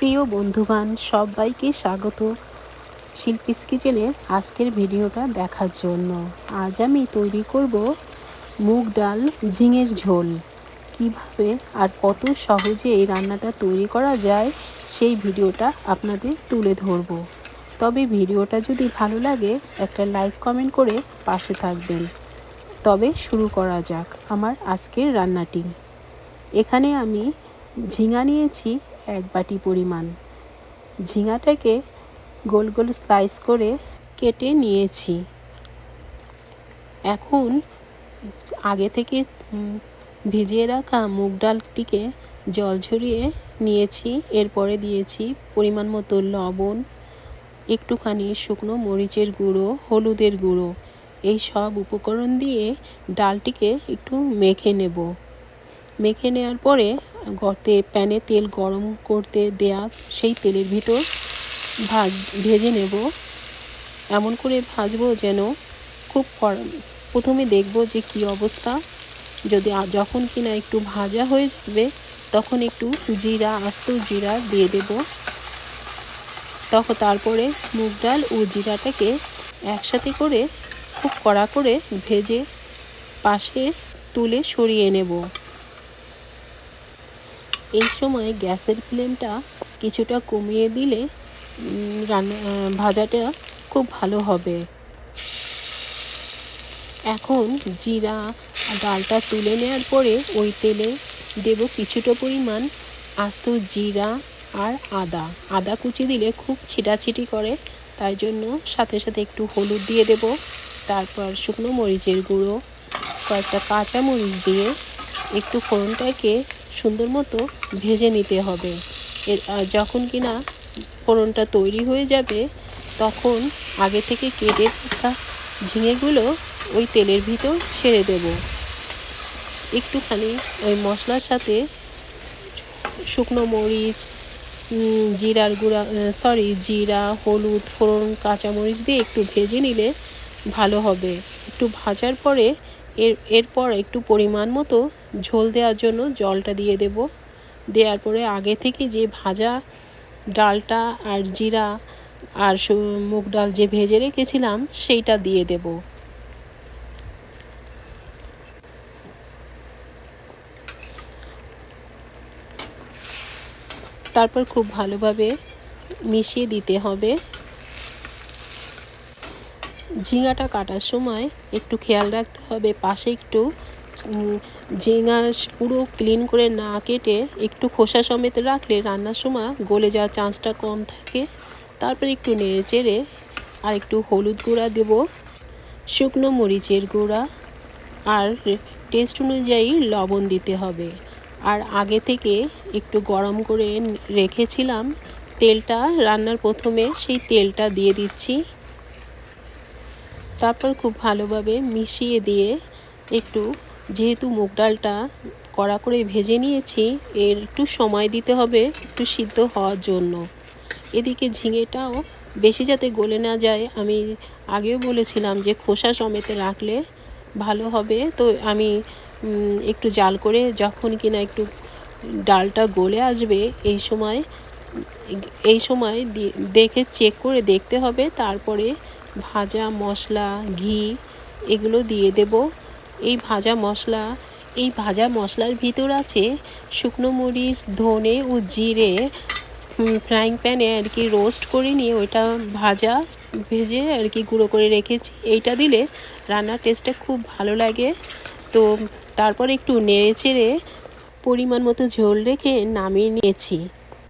প্রিয় বন্ধুগণ, সবাইকে স্বাগত শিল্পীস কিচেনের আজকের ভিডিওটা দেখার জন্য। আজ আমি তৈরি করব মুগ ডাল ঝিঙের ঝোল। কিভাবে আর কত সহজে এই রান্নাটা তৈরি করা যায় সেই ভিডিওটা আপনাদের তুলে ধরব। তবে ভিডিওটা যদি ভালো লাগে একটা লাইক কমেন্ট করে পাশে থাকবেন। তবে শুরু করা যাক আমার আজকের রান্নাটি। এখানে আমি ঝিঙা নিয়েছি 1 বাটি পরিমাণ। ঝিঙাটাকে গোল গোল স্লাইস করে কেটে নিয়েছি। এখন আগে থেকে ভিজিয়ে রাখা মুগ ডালটিকে জল ঝরিয়ে নিয়েছি। এরপরে দিয়েছি পরিমাণ মতো লবণ, একটুখানি শুকনো মরিচের গুঁড়ো, হলুদের গুঁড়ো। এই সব উপকরণ দিয়ে ডালটিকে একটু মেখে নেব। মেখে নেওয়ার পরে প্যানে তেল গরম করতে দেয়া সেই তেলের ভিতর ভেজে নেব। এমন করে ভাজবো যেন খুব প্রথমে দেখব যে কি অবস্থা। যখন কিনা একটু ভাজা হয়ে যাবে তখন একটু আস্ত জিরা দিয়ে দেব। তারপরে মুগ ডাল ও জিরাটাকে একসাথে করে খুব কড়া করে ভেজে পাশে তুলে সরিয়ে নেব। এই সময় গ্যাসের ফ্লেমটা কিছুটা কমিয়ে দিলে ভাজাটা খুব ভালো হবে। এখন জিরা ডালটা তুলে নেওয়ার পরে ওই তেলে দেব কিছুটা পরিমাণ আস্ত জিরা আর আদা কুচি দিলে খুব ছিটাছিটি করে, তাই জন্য সাথে সাথে একটু হলুদ দিয়ে দেব। তারপর শুকনো মরিচের গুঁড়ো, কয়েকটা কাঁচা মরিচ দিয়ে একটু ফোড়নটাকে সুন্দর মতো ভেজে নিতে হবে। যখন কিনা ফোড়নটা তৈরি হয়ে যাবে তখন আগে থেকে কেটে রাখা ঝিঙেগুলো ওই তেলের ভিতর ছেড়ে দেব। একটুখানি ওই মশলার সাথে শুকনো মরিচ, জিরা, হলুদ, ফোড়ন, কাঁচামরিচ দিয়ে একটু ভেজে নিলে ভালো হবে। একটু ভাজার পরে এরপর একটু পরিমাণ মতো ঝোল দেওয়ার জন্য জলটা দিয়ে দেব। দেওয়ার পরে আগে থেকে যে ভাজা ডালটা আর জিরা আর মুগ ডাল যে ভেজে রেখেছিলাম সেইটা দিয়ে দেব। তারপর খুব ভালোভাবে মিশিয়ে দিতে হবে। ঝিঙাটা কাটার সময় একটু খেয়াল রাখতে হবে পাশে একটু ঝিঙা পুরো ক্লিন করে না কেটে একটু খোসা সমেত রাখলে রান্নার সময় গলে যাওয়ার চান্সটা কম থাকে। তারপর একটু নেড়ে চেড়ে আর একটু হলুদ গুঁড়া দেব, শুকনো মরিচের গুঁড়া আর টেস্ট অনুযায়ী লবণ দিতে হবে। আর আগে থেকে একটু গরম করে রেখেছিলাম তেলটা, রান্নার প্রথমে সেই তেলটা দিয়ে দিচ্ছি। তারপর খুব ভালোভাবে মিশিয়ে দিয়ে যেহেতু মুগ ডালটা কড়া করে ভেজে নিয়েছি, এর একটু সময় দিতে হবে একটু সিদ্ধ হওয়ার জন্য। এদিকে ঝিঙেটাও বেশি যাতে গলে না যায়, আমি আগেও বলেছিলাম যে খোসা সমেত রাখলে ভালো হবে। তো আমি একটু জাল করে যখন কিনা একটু ডালটা গলে আসবে এই সময় দেখে চেক করে দেখতে হবে। তারপরে ভাজা মশলা, ঘি এগুলো দিয়ে দেব। এই ভাজা মশলার ভিতর আছে শুকনো মরিচ, ধনে ও জিরে ফ্রাইং প্যানে রোস্ট করে নিয়ে ওইটা ভেজে গুঁড়ো করে রেখেছি। এইটা দিলে রান্নার টেস্টটা খুব ভালো লাগে। তো তারপর একটু নেড়ে চেড়ে পরিমাণ মতো ঝোল রেখে নামিয়ে নিয়েছি।